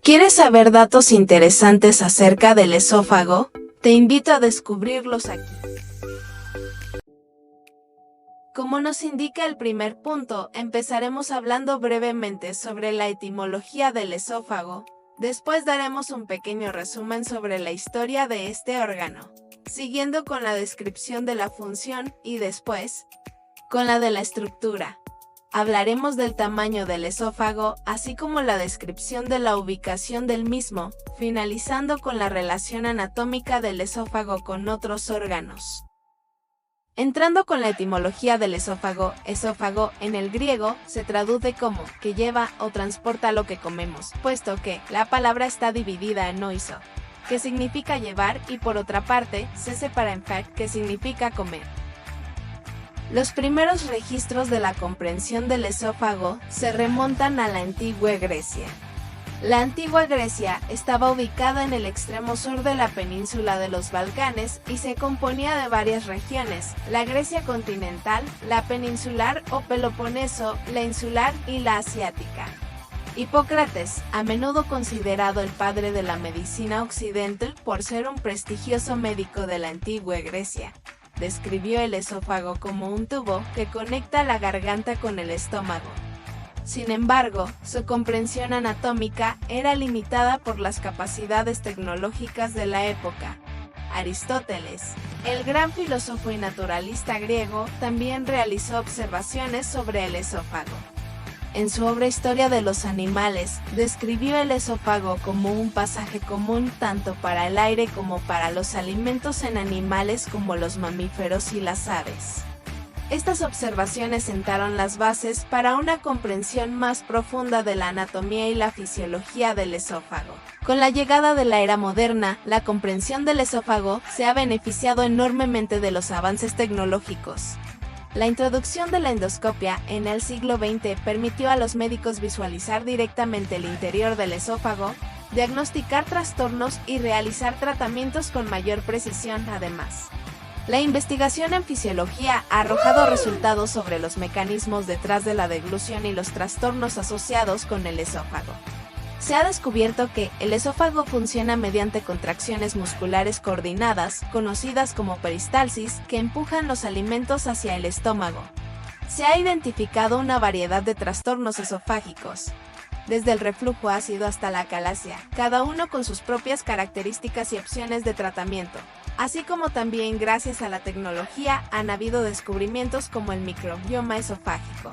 ¿Quieres saber datos interesantes acerca del esófago? Te invito a descubrirlos aquí. Como nos indica el primer punto, empezaremos hablando brevemente sobre la etimología del esófago. Después daremos un pequeño resumen sobre la historia de este órgano, siguiendo con la descripción de la función y después, con la de la estructura. Hablaremos del tamaño del esófago, así como la descripción de la ubicación del mismo, finalizando con la relación anatómica del esófago con otros órganos. Entrando con la etimología del esófago en el griego se traduce como que lleva o transporta lo que comemos, puesto que la palabra está dividida en oiso, que significa llevar, y por otra parte, se separa en fak, que significa comer. Los primeros registros de la comprensión del esófago se remontan a la antigua Grecia. La antigua Grecia estaba ubicada en el extremo sur de la península de los Balcanes y se componía de varias regiones: la Grecia continental, la peninsular o Peloponeso, la insular y la asiática. Hipócrates, a menudo considerado el padre de la medicina occidental por ser un prestigioso médico de la antigua Grecia, describió el esófago como un tubo que conecta la garganta con el estómago. Sin embargo, su comprensión anatómica era limitada por las capacidades tecnológicas de la época. Aristóteles, el gran filósofo y naturalista griego, también realizó observaciones sobre el esófago. En su obra Historia de los Animales, describió el esófago como un pasaje común tanto para el aire como para los alimentos en animales como los mamíferos y las aves. Estas observaciones sentaron las bases para una comprensión más profunda de la anatomía y la fisiología del esófago. Con la llegada de la era moderna, la comprensión del esófago se ha beneficiado enormemente de los avances tecnológicos. La introducción de la endoscopia en el siglo XX permitió a los médicos visualizar directamente el interior del esófago, diagnosticar trastornos y realizar tratamientos con mayor precisión. Además, la investigación en fisiología ha arrojado resultados sobre los mecanismos detrás de la deglución y los trastornos asociados con el esófago. Se ha descubierto que el esófago funciona mediante contracciones musculares coordinadas, conocidas como peristalsis, que empujan los alimentos hacia el estómago. Se ha identificado una variedad de trastornos esofágicos, desde el reflujo ácido hasta la acalasia, cada uno con sus propias características y opciones de tratamiento. Así como también gracias a la tecnología han habido descubrimientos como el microbioma esofágico,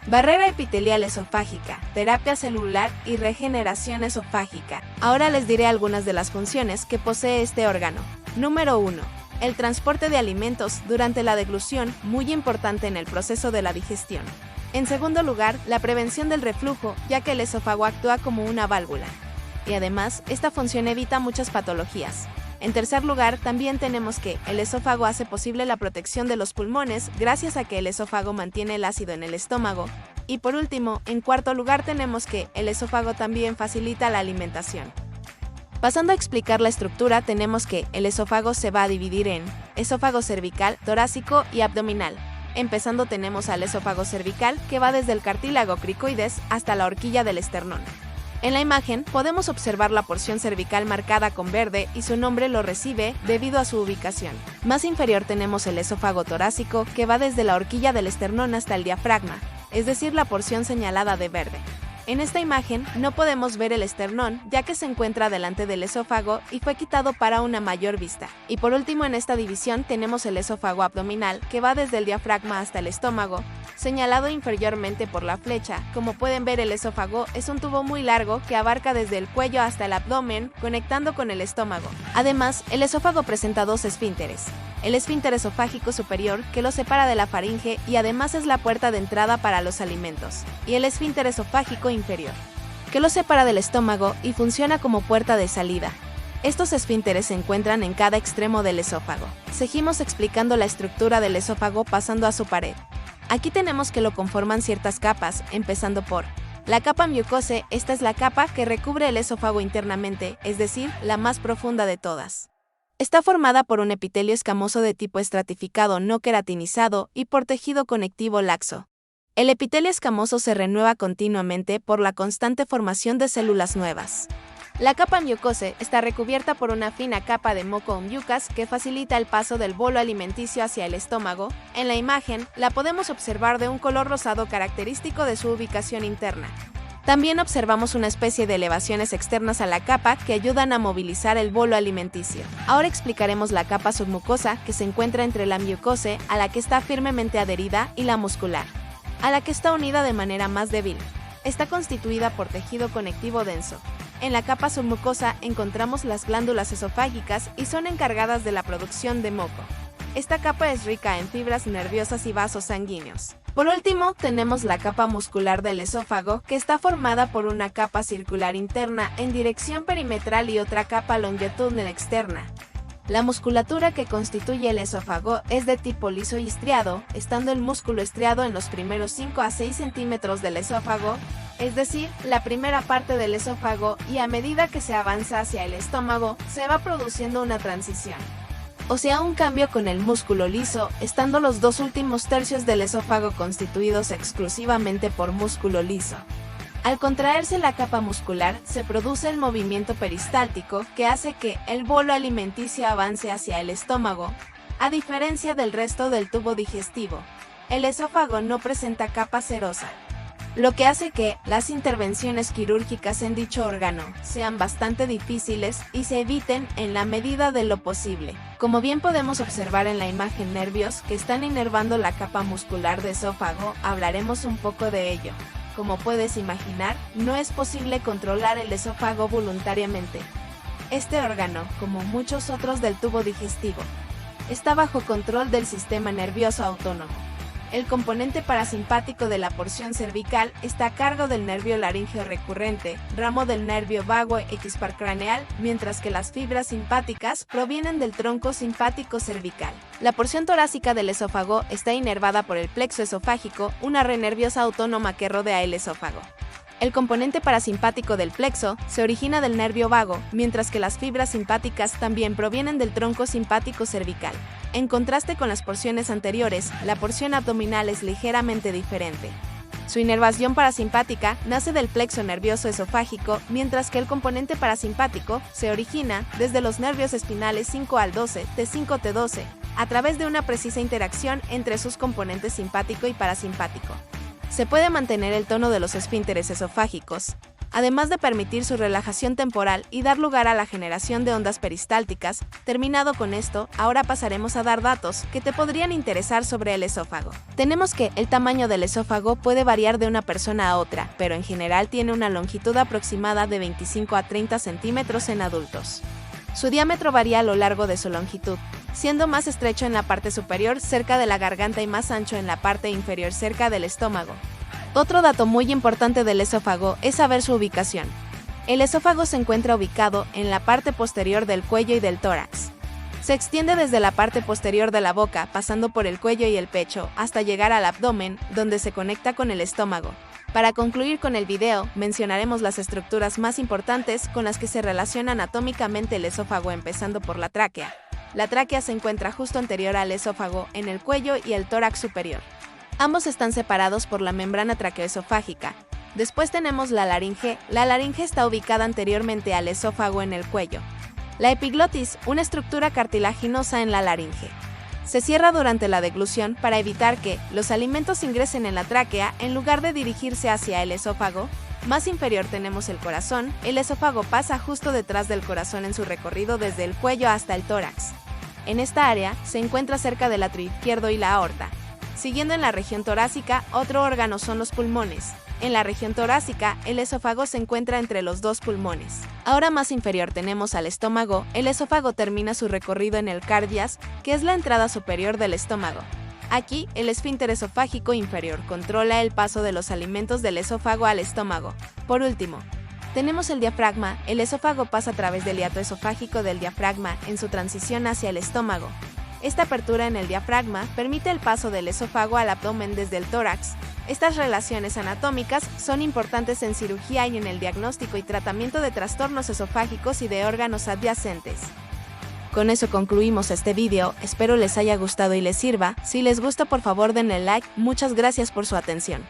barrera epitelial esofágica, terapia celular y regeneración esofágica. Ahora les diré algunas de las funciones que posee este órgano. Número 1. El transporte de alimentos durante la deglución, muy importante en el proceso de la digestión. En segundo lugar, la prevención del reflujo, ya que el esófago actúa como una válvula. Y además, esta función evita muchas patologías. En tercer lugar, también tenemos que el esófago hace posible la protección de los pulmones gracias a que el esófago mantiene el ácido en el estómago. Y por último, en cuarto lugar tenemos que el esófago también facilita la alimentación. Pasando a explicar la estructura, tenemos que el esófago se va a dividir en esófago cervical, torácico y abdominal. Empezando tenemos al esófago cervical, que va desde el cartílago cricoides hasta la horquilla del esternón. En la imagen podemos observar la porción cervical marcada con verde y su nombre lo recibe debido a su ubicación. Más inferior tenemos el esófago torácico, que va desde la horquilla del esternón hasta el diafragma, es decir, la porción señalada de verde. En esta imagen no podemos ver el esternón, ya que se encuentra delante del esófago y fue quitado para una mayor vista. Y por último, en esta división tenemos el esófago abdominal, que va desde el diafragma hasta el estómago, señalado inferiormente por la flecha. Como pueden ver, el esófago es un tubo muy largo que abarca desde el cuello hasta el abdomen, conectando con el estómago. Además, el esófago presenta dos esfínteres. El esfínter esofágico superior, que lo separa de la faringe y además es la puerta de entrada para los alimentos, y el esfínter esofágico inferior, que lo separa del estómago y funciona como puerta de salida. Estos esfínteres se encuentran en cada extremo del esófago. Seguimos explicando la estructura del esófago pasando a su pared. Aquí tenemos que lo conforman ciertas capas, empezando por la capa mucosa. Esta es la capa que recubre el esófago internamente, es decir, la más profunda de todas. Está formada por un epitelio escamoso de tipo estratificado no queratinizado y por tejido conectivo laxo. El epitelio escamoso se renueva continuamente por la constante formación de células nuevas. La capa mucosa está recubierta por una fina capa de moco o mucas que facilita el paso del bolo alimenticio hacia el estómago. En la imagen, la podemos observar de un color rosado característico de su ubicación interna. También observamos una especie de elevaciones externas a la capa que ayudan a movilizar el bolo alimenticio. Ahora explicaremos la capa submucosa que se encuentra entre la mucosa, a la que está firmemente adherida, y la muscular, a la que está unida de manera más débil. Está constituida por tejido conectivo denso. En la capa submucosa encontramos las glándulas esofágicas y son encargadas de la producción de moco. Esta capa es rica en fibras nerviosas y vasos sanguíneos. Por último, tenemos la capa muscular del esófago, que está formada por una capa circular interna en dirección perimetral y otra capa longitudinal externa. La musculatura que constituye el esófago es de tipo liso y estriado, estando el músculo estriado en los primeros 5 a 6 centímetros del esófago, es decir, la primera parte del esófago, y a medida que se avanza hacia el estómago, se va produciendo una transición, o sea, un cambio con el músculo liso, estando los dos últimos tercios del esófago constituidos exclusivamente por músculo liso. Al contraerse la capa muscular, se produce el movimiento peristáltico que hace que el bolo alimenticio avance hacia el estómago. A diferencia del resto del tubo digestivo, el esófago no presenta capa serosa, lo que hace que las intervenciones quirúrgicas en dicho órgano sean bastante difíciles y se eviten en la medida de lo posible. Como bien podemos observar en la imagen, nervios que están inervando la capa muscular de esófago, hablaremos un poco de ello. Como puedes imaginar, no es posible controlar el esófago voluntariamente. Este órgano, como muchos otros del tubo digestivo, está bajo control del sistema nervioso autónomo. El componente parasimpático de la porción cervical está a cargo del nervio laríngeo recurrente, ramo del nervio vago exparacraneal, mientras que las fibras simpáticas provienen del tronco simpático cervical. La porción torácica del esófago está inervada por el plexo esofágico, una red nerviosa autónoma que rodea el esófago. El componente parasimpático del plexo se origina del nervio vago, mientras que las fibras simpáticas también provienen del tronco simpático cervical. En contraste con las porciones anteriores, la porción abdominal es ligeramente diferente. Su inervación parasimpática nace del plexo nervioso esofágico, mientras que el componente parasimpático se origina desde los nervios espinales 5 al 12, T5, T12, a través de una precisa interacción entre sus componentes simpático y parasimpático. Se puede mantener el tono de los esfínteres esofágicos, además de permitir su relajación temporal y dar lugar a la generación de ondas peristálticas. Terminado con esto, ahora pasaremos a dar datos que te podrían interesar sobre el esófago. Tenemos que el tamaño del esófago puede variar de una persona a otra, pero en general tiene una longitud aproximada de 25 a 30 centímetros en adultos. Su diámetro varía a lo largo de su longitud, siendo más estrecho en la parte superior cerca de la garganta y más ancho en la parte inferior cerca del estómago. Otro dato muy importante del esófago es saber su ubicación. El esófago se encuentra ubicado en la parte posterior del cuello y del tórax. Se extiende desde la parte posterior de la boca, pasando por el cuello y el pecho, hasta llegar al abdomen, donde se conecta con el estómago. Para concluir con el video, mencionaremos las estructuras más importantes con las que se relaciona anatómicamente el esófago, empezando por la tráquea. La tráquea se encuentra justo anterior al esófago, en el cuello y el tórax superior. Ambos están separados por la membrana traqueoesofágica. Después tenemos la laringe. La laringe está ubicada anteriormente al esófago en el cuello. La epiglotis, una estructura cartilaginosa en la laringe. Se cierra durante la deglución para evitar que los alimentos ingresen en la tráquea en lugar de dirigirse hacia el esófago. Más inferior tenemos el corazón. El esófago pasa justo detrás del corazón en su recorrido desde el cuello hasta el tórax. En esta área se encuentra cerca del atrio izquierdo y la aorta. Siguiendo en la región torácica, otro órgano son los pulmones. En la región torácica, el esófago se encuentra entre los dos pulmones. Ahora más inferior tenemos al estómago. El esófago termina su recorrido en el cardias, que es la entrada superior del estómago. Aquí, el esfínter esofágico inferior controla el paso de los alimentos del esófago al estómago. Por último, tenemos el diafragma. El esófago pasa a través del hiato esofágico del diafragma en su transición hacia el estómago. Esta apertura en el diafragma permite el paso del esófago al abdomen desde el tórax. Estas relaciones anatómicas son importantes en cirugía y en el diagnóstico y tratamiento de trastornos esofágicos y de órganos adyacentes. Con eso concluimos este vídeo, espero les haya gustado y les sirva. Si les gusta, por favor denle like. Muchas gracias por su atención.